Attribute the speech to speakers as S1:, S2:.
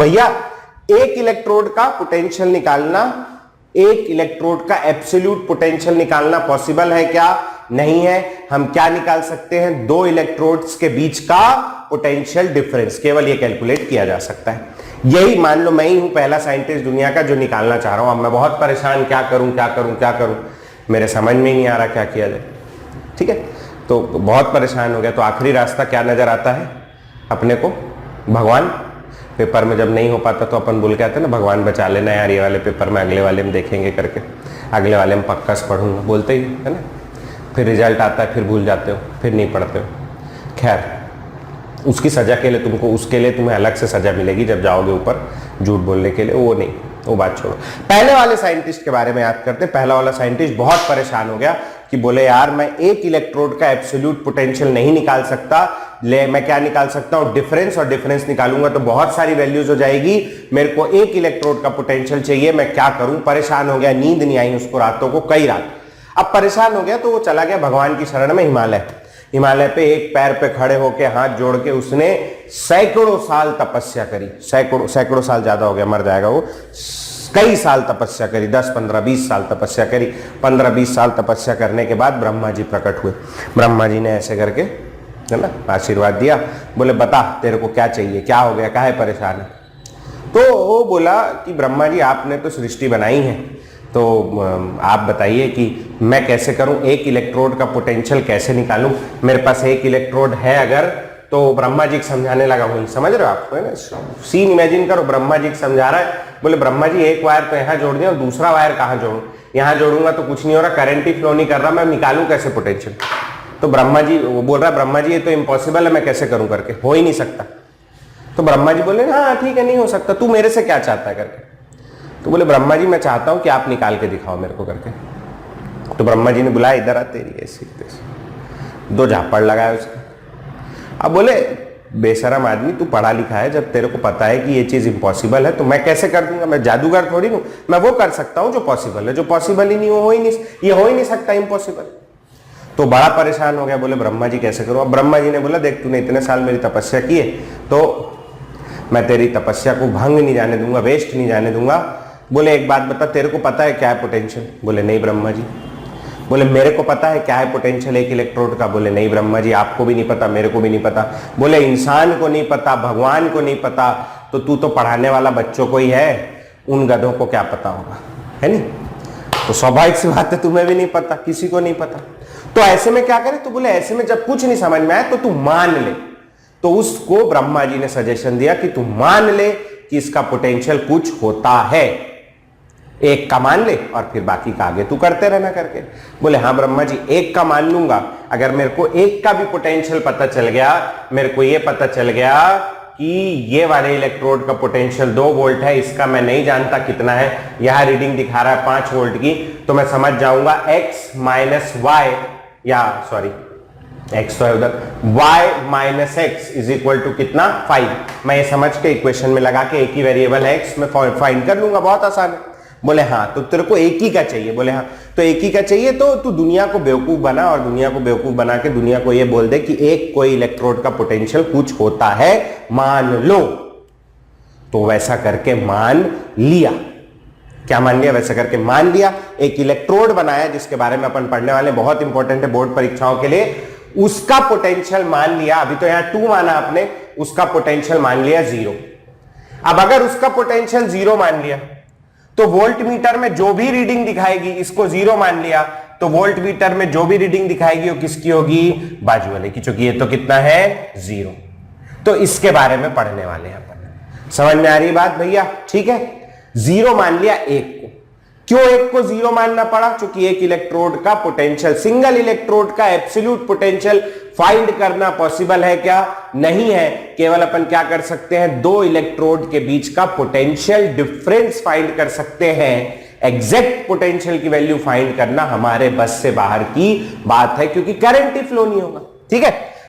S1: भैया एक इलेक्ट्रोड का पोटेंशियल निकालना, एक इलेक्ट्रोड का एब्सोल्यूट पोटेंशियल निकालना पॉसिबल है क्या? नहीं है। हम क्या निकाल सकते हैं? दो इलेक्ट्रोड्स के बीच का पोटेंशियल डिफरेंस, केवल ये कैलकुलेट किया जा सकता है। यही मान लो मैं ही हूं पहला साइंटिस्ट दुनिया का जो निकालना चाह रहा हूं। अब मैं बहुत परेशान, क्या करूं क्या करूं क्या करूं, मेरे समझ में ही नहीं आ रहा क्या किया जाए। ठीक है, तो बहुत परेशान हो गया। तो आखिरी रास्ता क्या नजर आता है अपने को? भगवान। पेपर में जब नहीं हो पाता तो अपन बोल के आते ना, भगवान बचा लेना यार, ये वाले पेपर में अगले वाले में देखेंगे करके, अगले वाले में पक्का से पढ़ूंगा, बोलते ही है ना। फिर रिजल्ट आता है, फिर भूल जाते हो, फिर नहीं पढ़ते हो। खैर, उसकी सजा के लिए तुमको, उसके लिए तुम्हें अलग से सजा मिलेगी जब जाओगे ऊपर झूठ बोलने के लिए, वो नहीं, वो बात छोड़ो। पहले वाले साइंटिस्ट के बारे में याद करते। पहला वाला साइंटिस्ट बहुत परेशान हो गया कि बोले यार मैं एक इलेक्ट्रोड का एब्सोल्यूट पोटेंशियल नहीं निकाल सकता, ले मैं क्या निकाल सकता हूं? डिफरेंस, और डिफरेंस निकालूंगा तो बहुत सारी वैल्यूज हो जाएगी, मेरे को एक इलेक्ट्रोड का पोटेंशियल चाहिए, मैं क्या करूं? परेशान हो गया, नींद नहीं आई उसको रातों को, कई रात। अब परेशान हो गया तो वो चला गया भगवान की शरण में हिमालय। हिमालय पे एक पैर पे खड़े होके हाथ जोड़ के उसने सैकड़ों साल तपस्या करी। सैकड़ों साल ज्यादा हो गया, मर जाएगा वो। कई साल तपस्या करी, 10, 15, 20 साल तपस्या करी। 15-20 साल तपस्या करने के बाद ब्रह्मा जी प्रकट हुए। ब्रह्मा जी ने ऐसे करके, है ना, आशीर्वाद दिया। बोले बता तेरे को क्या चाहिए, क्या हो गया, काहे परेशान है? तो वो बोला कि ब्रह्मा जी आपने तो सृष्टि बनाई है, तो आप बताइए कि मैं कैसे करूं, एक इलेक्ट्रोड का पोटेंशियल कैसे निकालूं? मेरे पास एक इलेक्ट्रोड है अगर, तो ब्रह्मा जी समझाने लगा। वही समझ रहे हो आप, है ना, सीन इमेजिन करो। ब्रह्मा जी समझा रहा है, बोले ब्रह्मा जी एक वायर तो यहां जोड़ दिया और दूसरा वायर कहां जोड़ूं? यहां जोड़ूंगा तो कुछ नहीं हो रहा, करंट ही फ्लो नहीं कर रहा, मैं निकालूं कैसे पोटेंशियल? तो ब्रह्मा जी, वो बोल रहा है ब्रह्मा जी ये तो इम्पॉसिबल है, मैं कैसे करूं करके, हो ही नहीं सकता। तो ब्रह्मा जी बोले हाँ ठीक है, नहीं हो सकता, तू मेरे से क्या चाहता है करके? तो बोले ब्रह्मा जी मैं चाहता हूं कि आप निकाल के दिखाओ मेरे को करके। तो ब्रह्मा जी ने बुलाया, इधर आ, तेरी ऐसी दो झापड़ लगाए उसके। अब बोले बेशरम आदमी, तू पढ़ा लिखा है, जब तेरे को पता है कि ये चीज इम्पॉसिबल है तो मैं कैसे कर दूंगा? मैं जादूगर थोड़ी हूं, मैं वो कर सकता हूं जो पॉसिबल है, जो पॉसिबल ही नहीं हो ही नहीं, ये हो ही नहीं सकता इम्पॉसिबल। तो बड़ा परेशान हो गया, बोले ब्रह्मा जी कैसे करूं? अब ब्रह्मा जी ने बोला देख तूने इतने साल मेरी तपस्या की है तो मैं तेरी तपस्या को भंग नहीं जाने दूंगा, वेस्ट नहीं जाने दूंगा। बोले एक बात बता, तेरे को पता है क्या है पोटेंशियल? बोले नहीं ब्रह्मा जी। बोले मेरे को पता है क्या है पोटेंशियल एक इलेक्ट्रोड का? बोले नहीं ब्रह्मा जी, आपको भी नहीं पता, मेरे को भी नहीं पता। बोले इंसान को नहीं पता, भगवान को नहीं पता, तो तू तो पढ़ाने वाला बच्चों को ही है, उन गधों को क्या पता होगा, है नहीं? तो स्वाभाविक सी बात है, तुम्हें भी नहीं पता, किसी को नहीं पता। तो ऐसे में क्या करे? तो बोले ऐसे में जब कुछ नहीं समझ में आए तो तू मान ले। तो उसको ब्रह्मा जी ने सजेशन दिया कि तू मान ले कि इसका पोटेंशियल कुछ होता है, एक का मान ले और फिर बाकी का आगे तू करते रहना करके। बोले हाँ ब्रह्मा जी, एक का मान लूंगा, अगर मेरे को एक का भी पोटेंशियल पता चल गया, मेरे को ये पता चल गया कि ये वाले इलेक्ट्रोड का पोटेंशियल 2 वोल्ट है, इसका मैं नहीं जानता कितना है, यहां रीडिंग दिखा रहा है 5 वोल्ट की, तो मैं समझ जाऊंगा x माइनस वाई, या सॉरी x तो है उधर, y minus x is equal to कितना? 5। मैं ये समझ के इक्वेशन में लगा के एक ही वेरिएबल है x में फाइंड कर लूंगा, बहुत आसान है। बोले हाँ, तो तेरे को एक ही का चाहिए? बोले हाँ, तो एक ही का चाहिए तो तू दुनिया को बेवकूफ बना, और दुनिया को बेवकूफ बना के दुनिया को ये बोल दे कि एक कोई इलेक्ट्रोड का पोटेंशियल कुछ होता है, मान लो। तो वैसा करके मान लिया। क्या मान लिया? वैसा करके मान लिया, एक इलेक्ट्रोड बनाया जिसके बारे में अपन पढ़ने वाले, बहुत इंपॉर्टेंट है बोर्ड परीक्षाओं के लिए। उसका पोटेंशियल मान लिया, अभी तो यहां 2 माना आपने, उसका पोटेंशियल मान लिया 0। अब अगर उसका पोटेंशियल 0 मान लिया तो वोल्ट मीटर में जो भी रीडिंग दिखाएगी, इसको 0 मान लिया तो वोल्ट मीटर में जो भी रीडिंग दिखाएगी वो किसकी होगी? बाजू वाले की, क्योंकि ये तो कितना है? 0। तो इसके बारे में पढ़ने वाले हैं अपन। समझ में आ रही बात भैया? ठीक है, 0 मान लिया एक को। क्यों एक को 0 मानना पड़ा? क्योंकि एक इलेक्ट्रोड का पोटेंशियल, सिंगल इलेक्ट्रोड का एब्सोल्यूट पोटेंशियल फाइंड करना पॉसिबल है क्या? नहीं है। केवल अपन क्या कर सकते हैं? 2 इलेक्ट्रोड के बीच का पोटेंशियल डिफरेंस फाइंड कर सकते हैं। एग्जैक्ट पोटेंशियल की वैल्यू फाइंड करना हमारे बस से बाहर की बात है, क्योंकि करंट ही फ्लो नहीं होगा। ठीक है,